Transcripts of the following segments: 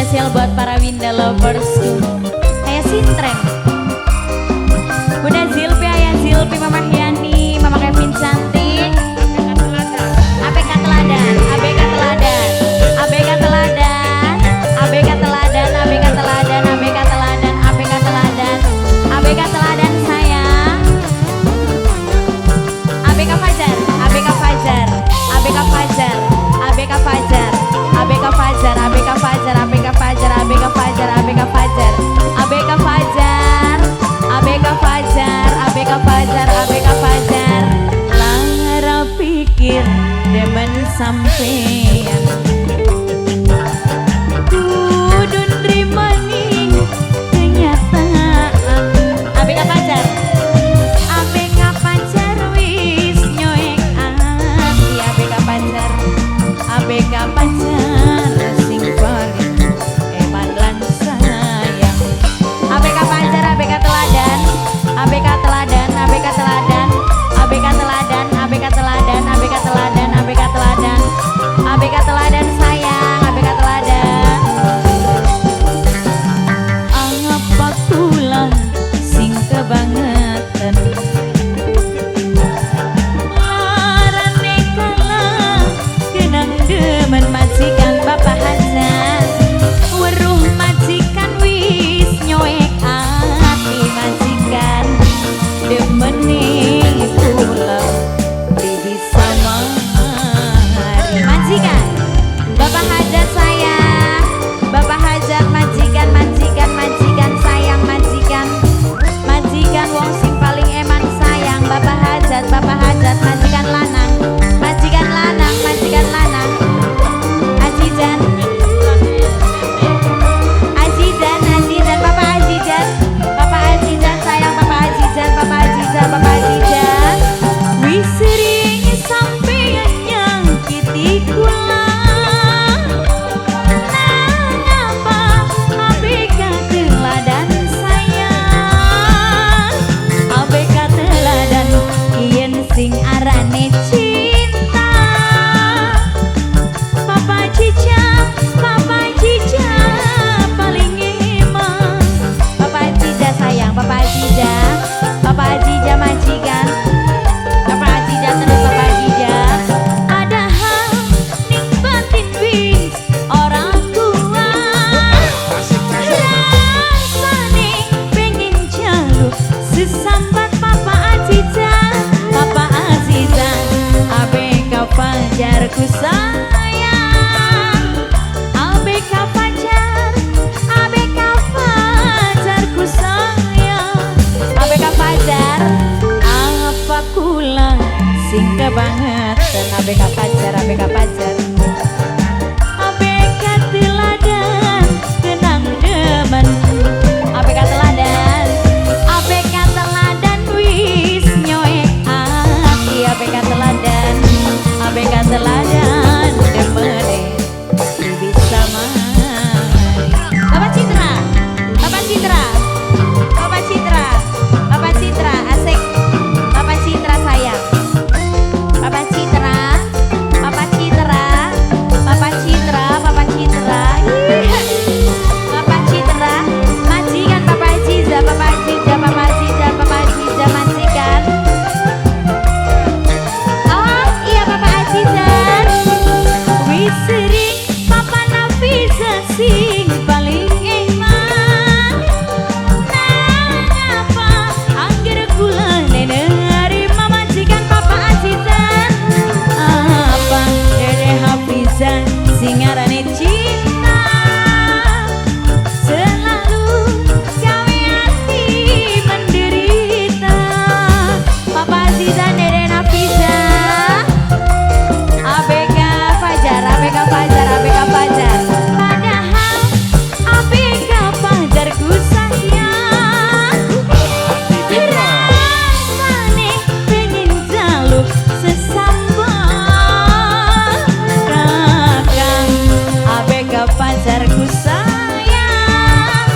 spesial buat para Winda loversku. Kayak sintren. Bunda Zilpi, Ayah Zilpi, Mama Hyani, Mama Kevin cantik. ABK Teladan, ABK Teladan, ABK Teladan, ABK Teladan, ABK Teladan, ABK Teladan, ABK Teladan, ABK Teladan sayang. ABK Fajar, ABK Fajar, ABK Fajar, ABK Fajar, ABK Fajar, ABK Fajar, ABK Fajar, ABK Fajar, ABK Fajar, ABK Fajar, ABK Fajar, ABK Fajar, ABK Fajar. Lara pikir demen sampean kudu nrimo ning kenyataan. ABK Fajar, ABK Fajar wis nyoek ati. ABK Fajar, ABK Fajar sing paling eman lan sayang. ABK Fajar, ABK Teladan, ABK Teladan, ABK Teladan, ABK Teladan, ABK Teladan, ABK Teladan, ABK Teladan, ABK Teladan sayang, ABK Teladan. Apa kula sing kebangetan larane kalah kenang demen majikan Bapak Hasan. Weruh majikan wis nyoek ati majikan demening kula bisa mari. Majikan Bapak Hajat sayang, Bapak Hajat majikan, majikan, majikan sayang, majikan, majikan wong sing paling eman sayang. Bapak Hajat, Bapak Hajat majikan lanang, majikan lanang, majikan lanang. Azizan, Azizan, Azizan, Bapak Azizan, Bapak Azizan sayang, Bapak Azizan, Bapak Azizan, Bapak Azizan. Wis sering sampeyan nyangkiti kula, nangapa ABK Teladan sayang. ABK Teladan yen sing arane cinta. Papa Cica, Papa Cica paling emang. Papa Cica sayang, Papa Cica, Papa Cica majikan, Papa Cica terus Papa Cica. Padahal ning batin wis orang tua, rasane pengen jaluk sesambat Papa Aziza, Papa Aziza, ABK Fajarku sayang, ABK Fajar, ABK Fajarku sayang, ABK Fajar. Apa kula sing kebangetan ABK Fajar, ABK Fajar, ABK Teladan kenang demen. ABK Teladan, ABK Teladan wis nyoek ati. ABK Teladan, ABK Teladan demen bisa mari. Bapak Citra, Bapak Citra, Bapak Citra, Bapak Citra asik, Bapak Citra sayang, Bapak Citra, Bapak Citra, Bapak Citra, Bapak Citra, Bapak Citra, majikan Bapak Aziza, Bapak Aziza, Bapak Aziza, Bapak Aziza majikan. Oh iya Bapak Aziza, wis sering Papa Nafisa sing paling eman. Nangapa angger kula nerima majikan Papa Aziza. Apa Dede Hafizan sing arane cinta, selalu gawe hati menderita. Papa Aziza, Dede Hafiza, ABK Fajar, ABK Fajar, ABK Fajar. Padahal ABK Fajarku sayang, rasane pengen jaluk sesambat. Kakang ABK Fajarku sayang,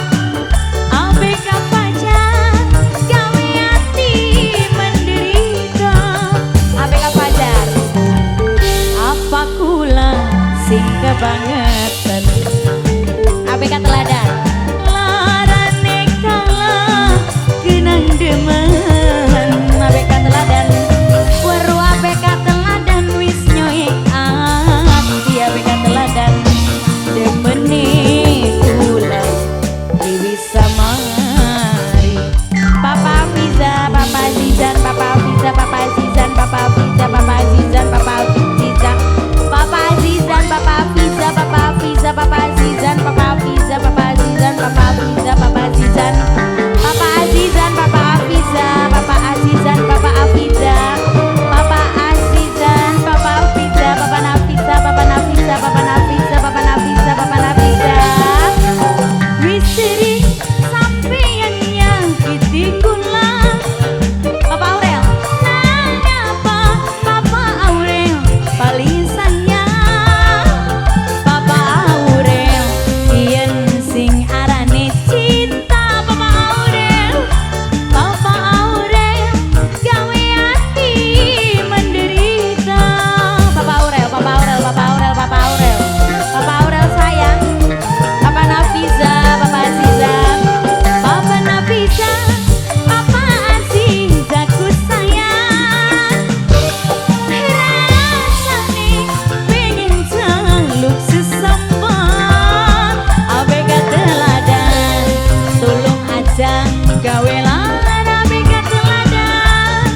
ABK Fajar gawe hati menderita. ABK Fajar, apa kula sing kebangetan. ABK Teladan. Larane kala kenang demen ABK Teladan. Weru ABK Teladan wis nyoek ati ABK Teladan. Demene kula wis samari. Papa Fiza, Papa Zizan, Papa Fiza, Papa Zizan, Papa Fiza, Papa Zizan, Papa Fiza, Papa Zizan, Papa Fiza, Papa Fiza, Papa Zizan, Papa Fiza, Papa Zizan, Papa Fiza, Papa Zizan, Papa Azizan, Papa Afiza, Papa Azizan, Papa Afiza, Papa Azizan, Papa Afiza, Papa Nafisa, Papa Nafisa, Papa Nafisa, Papa Nafisa, Papa Nafisa. Wisri sampeyan yang ditinggulah Papa Aurel. Napa Papa Aurel paling sayang Papa Aurel yen sing arane cinta. Papa Aurel, Papa Aurel gawe hati menderita. Papa Aurel, Papa Aurel, Papa Aurel, Papa Aurel, Papa Aurel sayang. Papa Nafisa, Papa Azizan, Papa Nafisa, Papa Aziza ku sayang. Rasane pengen celuk sesambat ABK Teladan. Tolong aja gawe lara ABK Teladan.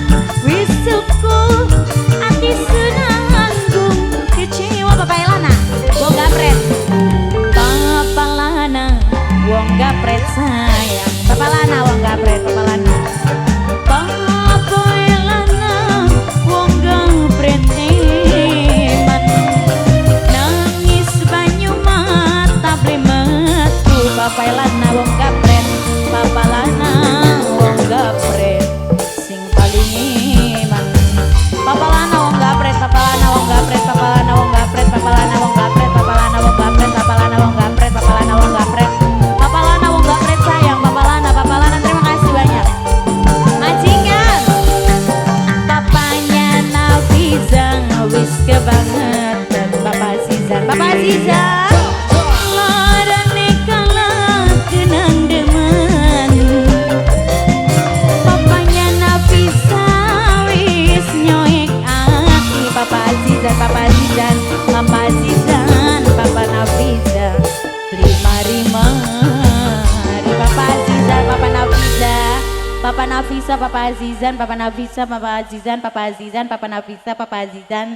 Wis cukup ati senanggung kecewa. Papa Elana wong gapret, Papa Lana wong gapret sayang. Papa Lana wong gapret, Papa Lana. Papa Elana wong gapret eman. Nangis banyu mata blemetu. Papa Elana wong gapret, Papa Lana wong gapret sing paling eman. Papa Lana wong gapret, Papa Lana wong gapret, Papa Lana wong gapret, Papa Lana wong gapret, Papa Lana wong gapret, Papa Lana wong gapret, Papa Lana wong gapret, Papa Lana wong gapret sayang. Papa Lana, Papa Lana terima kasih banyak. Majikan papanya Nafisa wis kebangetan. Papa Zizan, Papa Zizan larane kala kenang demen. Papanya Nafisa wis nyoek ati. Papa Azizan, Papa Azizan, Papa Azizan, Papa Nafisa rima-rima. Papa Azizan, Papa Nafisa, Papa Nafisa, Papa Azizan, Papa Nafisa, Papa Azizan, Papa Azizan, Papa Nafisa, Papa Azizan.